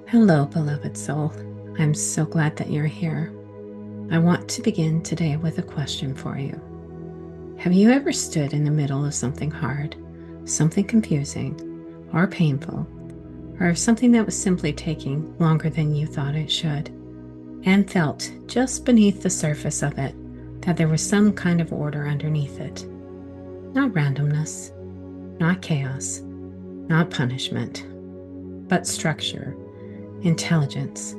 Hello, beloved soul. I'm so glad that you're here. I want to begin today with a question for you. Have you ever stood in the middle of something hard, something confusing, or painful, or something that was simply taking longer than you thought it should, and felt just beneath the surface of it that there was some kind of order underneath it? Not randomness, not chaos, not punishment, but structure, intelligence,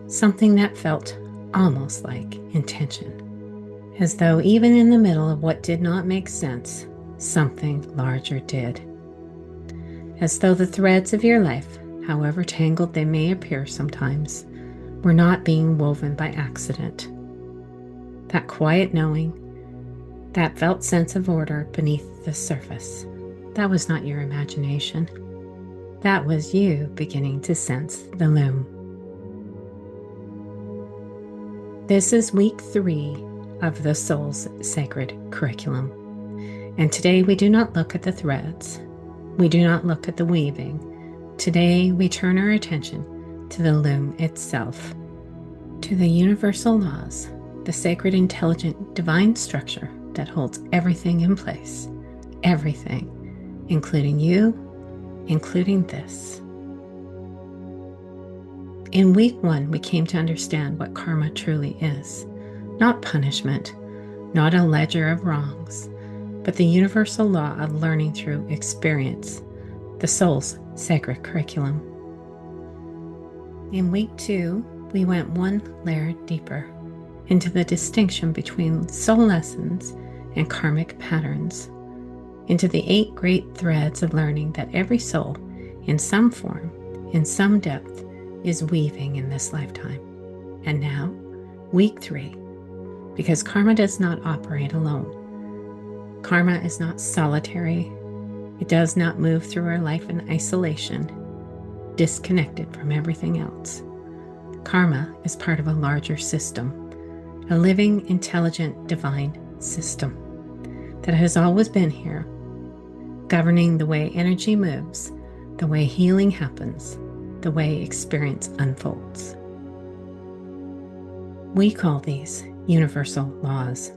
something that felt almost like intention. As though even in the middle of what did not make sense, something larger did. As though the threads of your life, however tangled they may appear sometimes, were not being woven by accident. That quiet knowing, that felt sense of order beneath the surface, that was not your imagination. That was you beginning to sense the loom. This is week 3 of the Soul's Sacred Curriculum. And today we do not look at the threads. We do not look at the weaving. Today we turn our attention to the loom itself, to the universal laws, the sacred, intelligent, divine structure that holds everything in place. Everything, including you, including this. In week 1, we came to understand what karma truly is. Not punishment, not a ledger of wrongs, but the universal law of learning through experience, the soul's sacred curriculum. In week 2, we went one layer deeper into the distinction between soul lessons and karmic patterns, into the 8 great threads of learning that every soul, in some form, in some depth, is weaving in this lifetime. And now, week 3, because karma does not operate alone. Karma is not solitary. It does not move through our life in isolation, disconnected from everything else. Karma is part of a larger system, a living, intelligent, divine system that has always been here, governing the way energy moves, the way healing happens, the way experience unfolds. We call these universal laws,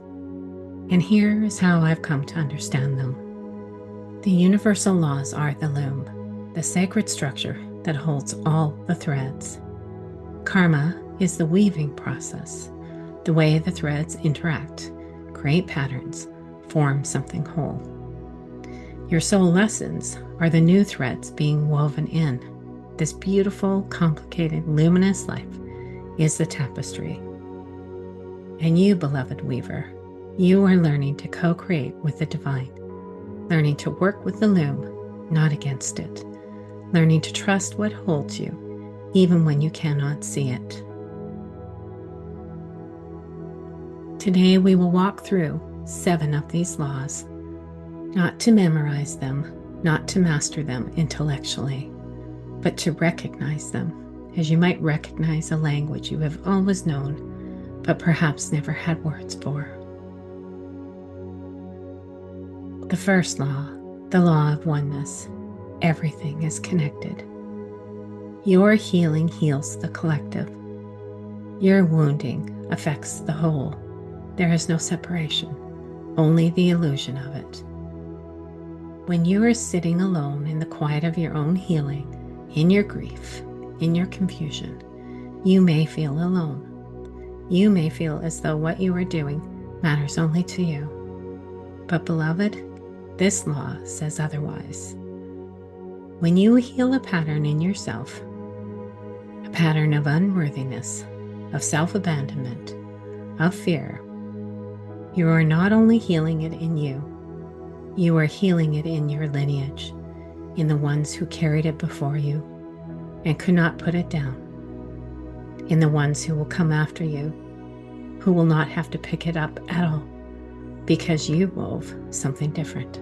and here is how I've come to understand them. The universal laws are the loom, the sacred structure that holds all the threads. Karma is the weaving process, the way the threads interact, create patterns, form something whole. Your soul lessons are the new threads being woven in. This beautiful, complicated, luminous life is the tapestry. And you, beloved weaver, you are learning to co-create with the divine, learning to work with the loom, not against it, learning to trust what holds you, even when you cannot see it. Today we will walk through 7 of these laws, not to memorize them, not to master them intellectually, but to recognize them, as you might recognize a language you have always known, but perhaps never had words for. The first law, the law of oneness. Everything is connected. Your healing heals the collective. Your wounding affects the whole. There is no separation, only the illusion of it. When you are sitting alone in the quiet of your own healing, in your grief, in your confusion, you may feel alone. You may feel as though what you are doing matters only to you. But beloved, this law says otherwise. When you heal a pattern in yourself, a pattern of unworthiness, of self-abandonment, of fear, you are not only healing it in you, you are healing it in your lineage, in the ones who carried it before you and could not put it down, in the ones who will come after you, who will not have to pick it up at all, because you wove something different.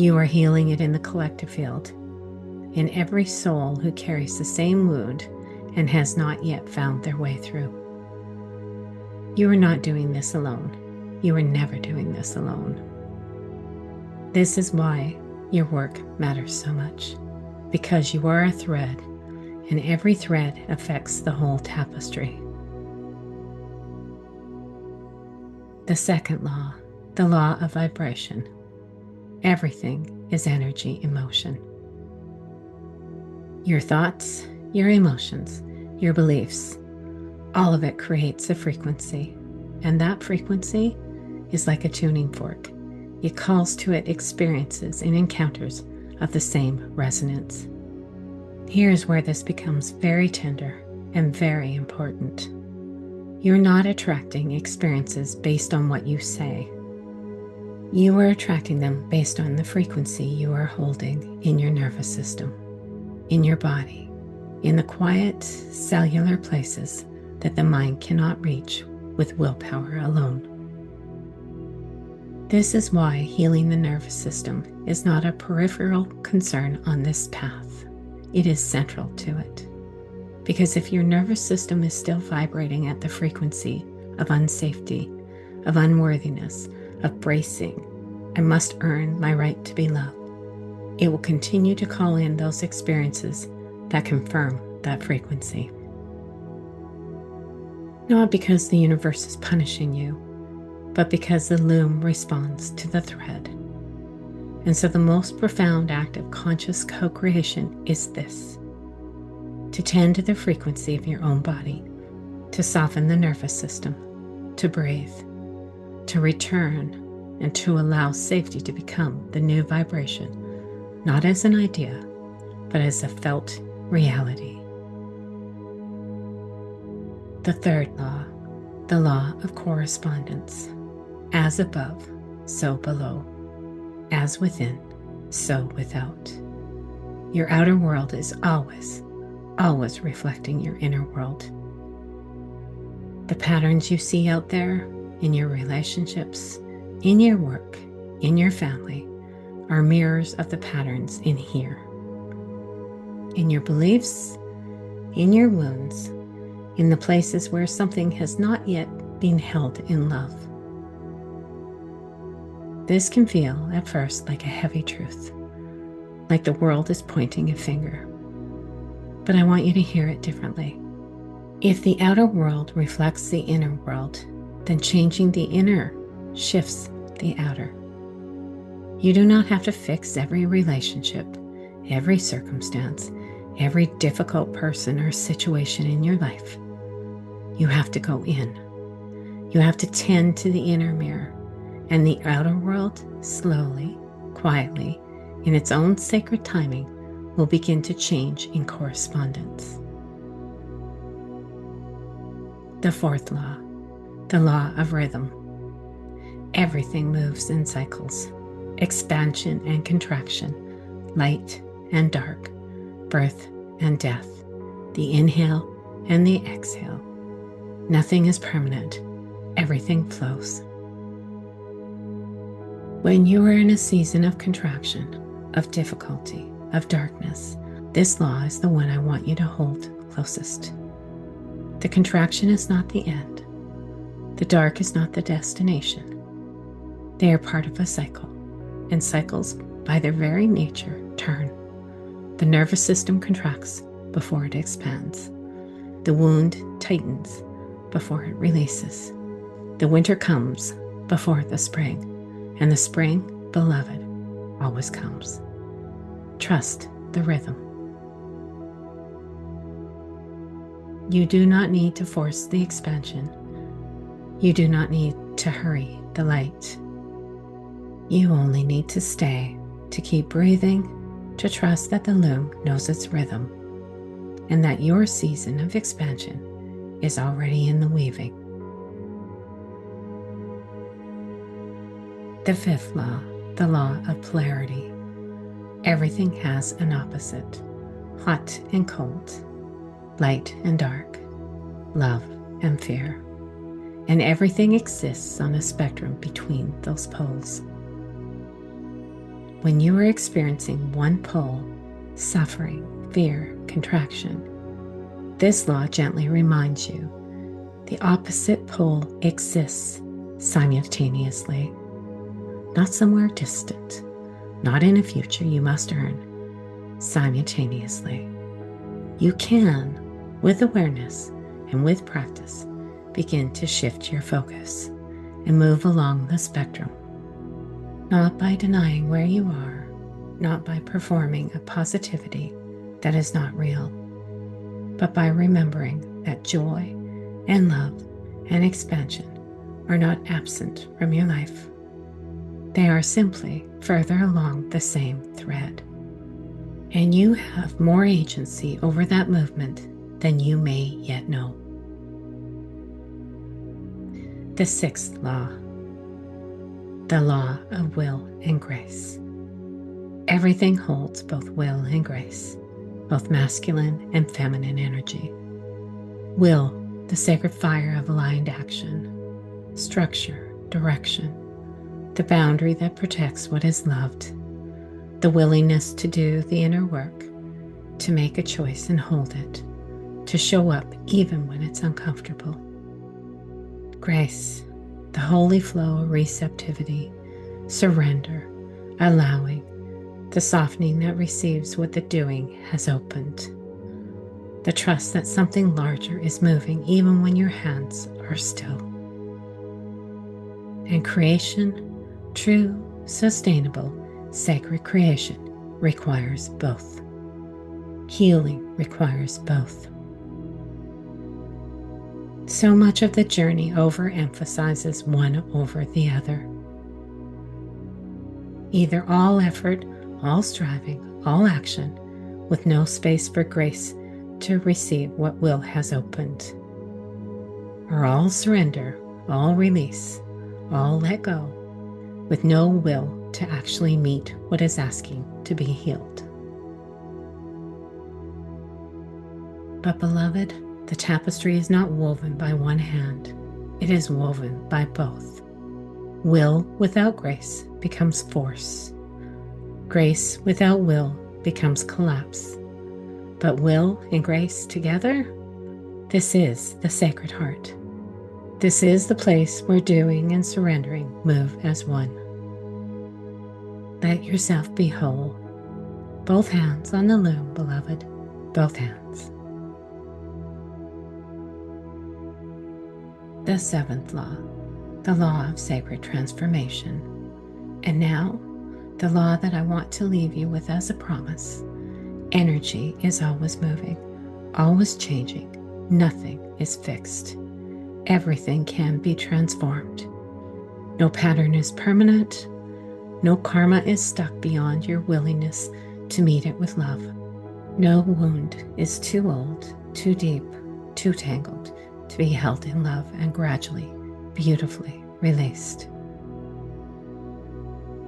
You are healing it in the collective field, in every soul who carries the same wound and has not yet found their way through. You are not doing this alone. You are never doing this alone. This is why your work matters so much, because you are a thread and every thread affects the whole tapestry. The second law, the law of vibration. Everything is energy in motion. Your thoughts, your emotions, your beliefs, all of it creates a frequency, and that frequency is like a tuning fork. It calls to it experiences and encounters of the same resonance. Here's where this becomes very tender and very important. You're not attracting experiences based on what you say. You are attracting them based on the frequency you are holding in your nervous system, in your body, in the quiet cellular places that the mind cannot reach with willpower alone. This is why healing the nervous system is not a peripheral concern on this path. It is central to it. Because if your nervous system is still vibrating at the frequency of unsafety, of unworthiness, of bracing, I must earn my right to be loved, it will continue to call in those experiences that confirm that frequency. Not because the universe is punishing you, but because the loom responds to the thread. And so the most profound act of conscious co-creation is this: to tend to the frequency of your own body, to soften the nervous system, to breathe, to return, and to allow safety to become the new vibration, not as an idea, but as a felt reality. The third law, the law of correspondence. As above, so below. As within, so without. Your outer world is always reflecting your inner world. The patterns you see out there in your relationships, in your work, in your family, are mirrors of the patterns in here. In your beliefs, in your wounds, in the places where something has not yet been held in love. This can feel at first like a heavy truth, like the world is pointing a finger. But I want you to hear it differently. If the outer world reflects the inner world, then changing the inner shifts the outer. You do not have to fix every relationship, every circumstance, every difficult person or situation in your life. You have to go in. You have to tend to the inner mirror, and the outer world, slowly, quietly, in its own sacred timing, will begin to change in correspondence. The fourth law, the law of rhythm. Everything moves in cycles, expansion and contraction, light and dark, birth and death, the inhale and the exhale. Nothing is permanent. Everything flows. When you are in a season of contraction, of difficulty, of darkness, this law is the one I want you to hold closest. The contraction is not the end. The dark is not the destination. They are part of a cycle, and cycles, by their very nature, turn. The nervous system contracts before it expands. The wound tightens before it releases. The winter comes before the spring, and the spring, beloved, always comes. Trust the rhythm. You do not need to force the expansion. You do not need to hurry the light. You only need to stay, to keep breathing, to trust that the loom knows its rhythm, and that your season of expansion is already in the weaving. The fifth law, the law of polarity. Everything has an opposite, hot and cold, light and dark, love and fear, and everything exists on a spectrum between those poles. When you are experiencing one pole, suffering, fear, contraction, this law gently reminds you the opposite pole exists simultaneously, not somewhere distant, not in a future you must earn, simultaneously. You can, with awareness and with practice, begin to shift your focus and move along the spectrum, not by denying where you are, not by performing a positivity that is not real, but by remembering that joy and love and expansion are not absent from your life. They are simply further along the same thread. And you have more agency over that movement than you may yet know. The sixth law, the law of will and grace. Everything holds both will and grace, both masculine and feminine energy. Will, the sacred fire of aligned action, structure, direction, the boundary that protects what is loved, the willingness to do the inner work, to make a choice and hold it, to show up even when it's uncomfortable. Grace, the holy flow of receptivity, surrender, allowing, the softening that receives what the doing has opened, the trust that something larger is moving even when your hands are still. And creation, true, sustainable, sacred creation requires both. Healing requires both. So much of the journey overemphasizes one over the other. Either all effort, all striving, all action, with no space for grace to receive what will has opened, or all surrender, all release, all let go, with no will to actually meet what is asking to be healed. But beloved, the tapestry is not woven by one hand, it is woven by both. Will without grace becomes force. Grace without will becomes collapse. But will and grace together, this is the Sacred Heart. This is the place where doing and surrendering move as one. Let yourself be whole. Both hands on the loom, beloved, both hands. The seventh law, the law of sacred transformation. And now, the law that I want to leave you with as a promise. Energy is always moving, always changing. Nothing is fixed. Everything can be transformed. No pattern is permanent. No karma is stuck beyond your willingness to meet it with love. No wound is too old, too deep, too tangled to be held in love and gradually, beautifully released.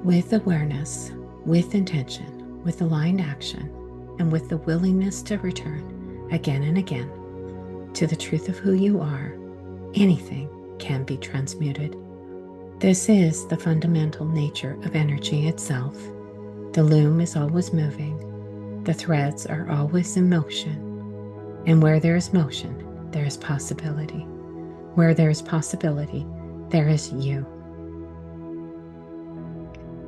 With awareness, with intention, with aligned action, and with the willingness to return again and again to the truth of who you are, anything can be transmuted. This is the fundamental nature of energy itself. The loom is always moving. The threads are always in motion. And where there is motion, there is possibility. Where there is possibility, there is you.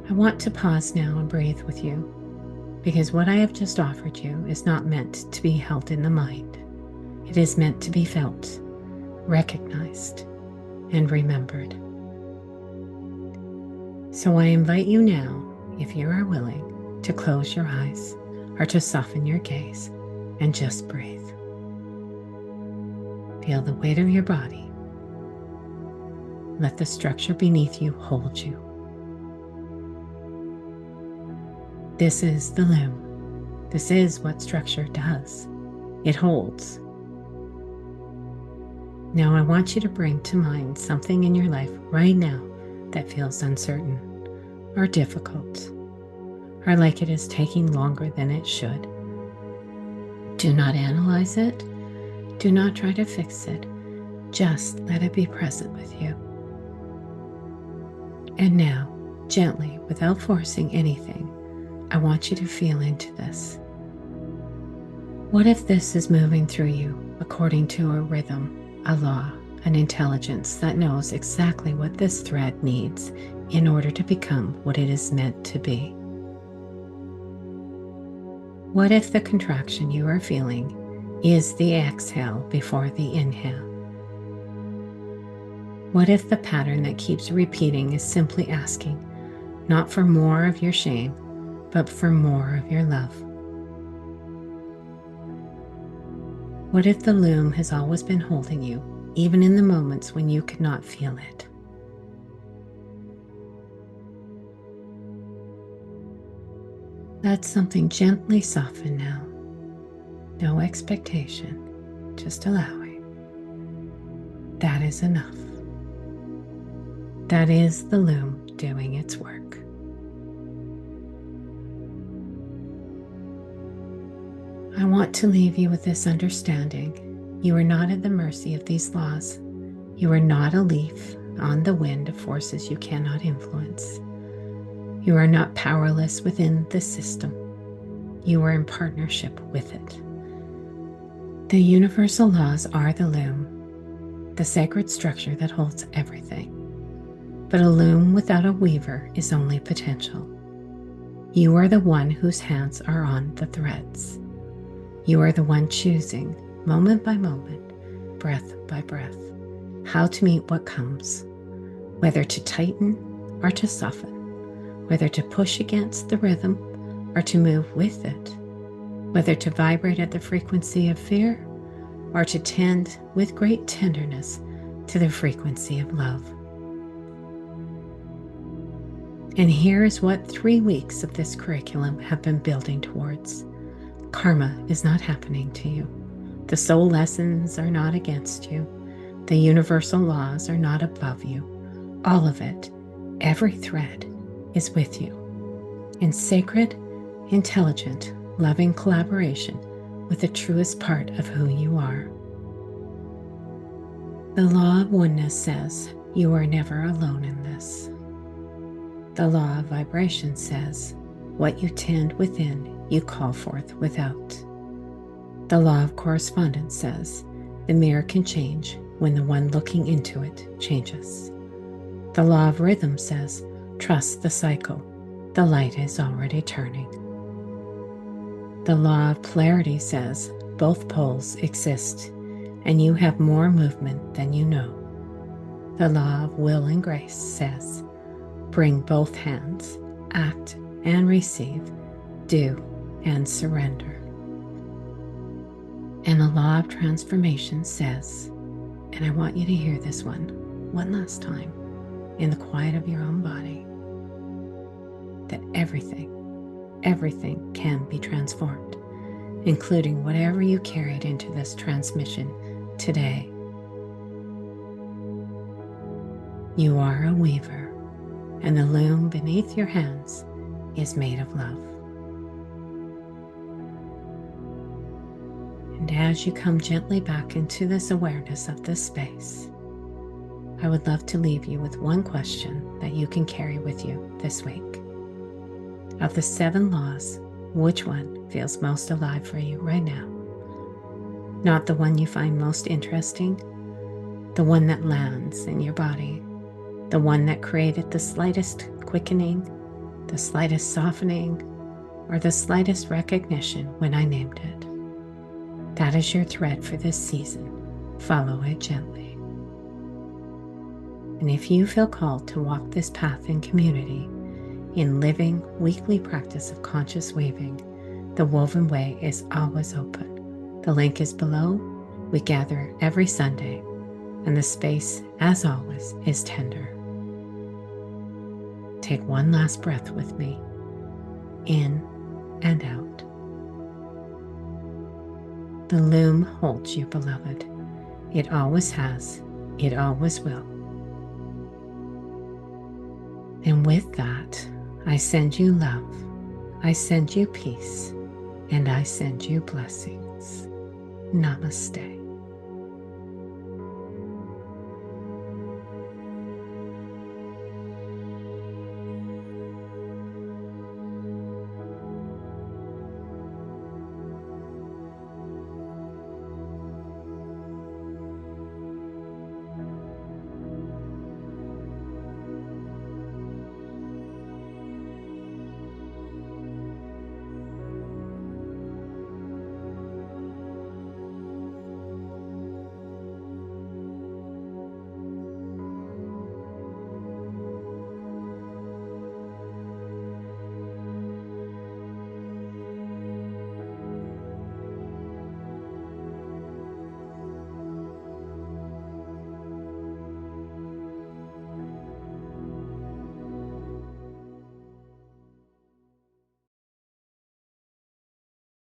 I want to pause now and breathe with you, because what I have just offered you is not meant to be held in the mind. It is meant to be felt, recognized, and remembered. So I invite you now, if you are willing, to close your eyes or to soften your gaze and just breathe. Feel the weight of your body. Let the structure beneath you hold you. This is the loom. This is what structure does. It holds. Now I want you to bring to mind something in your life right now that feels uncertain or difficult or like it is taking longer than it should. Do not analyze it. Do not try to fix it. Just let it be present with you. And now, gently, without forcing anything, I want you to feel into this. What if this is moving through you according to a rhythm, a law, an intelligence that knows exactly what this thread needs in order to become what it is meant to be? What if the contraction you are feeling is the exhale before the inhale. What if the pattern that keeps repeating is simply asking, not for more of your shame, but for more of your love? What if the loom has always been holding you, even in the moments when you could not feel it? Let something gently soften now. No expectation, just allowing. That is enough. That is the loom doing its work. I want to leave you with this understanding. You are not at the mercy of these laws. You are not a leaf on the wind of forces you cannot influence. You are not powerless within the system. You are in partnership with it. The universal laws are the loom, the sacred structure that holds everything. But a loom without a weaver is only potential. You are the one whose hands are on the threads. You are the one choosing, moment by moment, breath by breath, how to meet what comes, whether to tighten or to soften, whether to push against the rhythm or to move with it, whether to vibrate at the frequency of fear or to tend with great tenderness to the frequency of love. And here is what 3 weeks of this curriculum have been building towards. Karma is not happening to you. The soul lessons are not against you. The universal laws are not above you. All of it, every thread, is with you in sacred, intelligent, loving collaboration with the truest part of who you are. The law of oneness says you are never alone in this. The law of vibration says, what you tend within, you call forth without. The law of correspondence says, the mirror can change when the one looking into it changes. The law of rhythm says, trust the cycle, the light is already turning. The law of polarity says, both poles exist, and you have more movement than you know. The law of will and grace says, bring both hands, act and receive, do and surrender. And the law of transformation says, and I want you to hear this one last time in the quiet of your own body, that everything can be transformed, including whatever you carried into this transmission today. You are a weaver, and the loom beneath your hands is made of love. And as you come gently back into this awareness of this space, I would love to leave you with one question that you can carry with you this week. Of the 7 laws, which one feels most alive for you right now? Not the one you find most interesting, the one that lands in your body, the one that created the slightest quickening, the slightest softening, or the slightest recognition when I named it. That is your thread for this season. Follow it gently. And if you feel called to walk this path in community, in living weekly practice of conscious weaving, the Woven Way is always open. The link is below. We gather every Sunday, and the space, as always, is tender. Take one last breath with me, in and out. The loom holds you, beloved. It always has, it always will. And with that, I send you love, I send you peace, and I send you blessings. Namaste.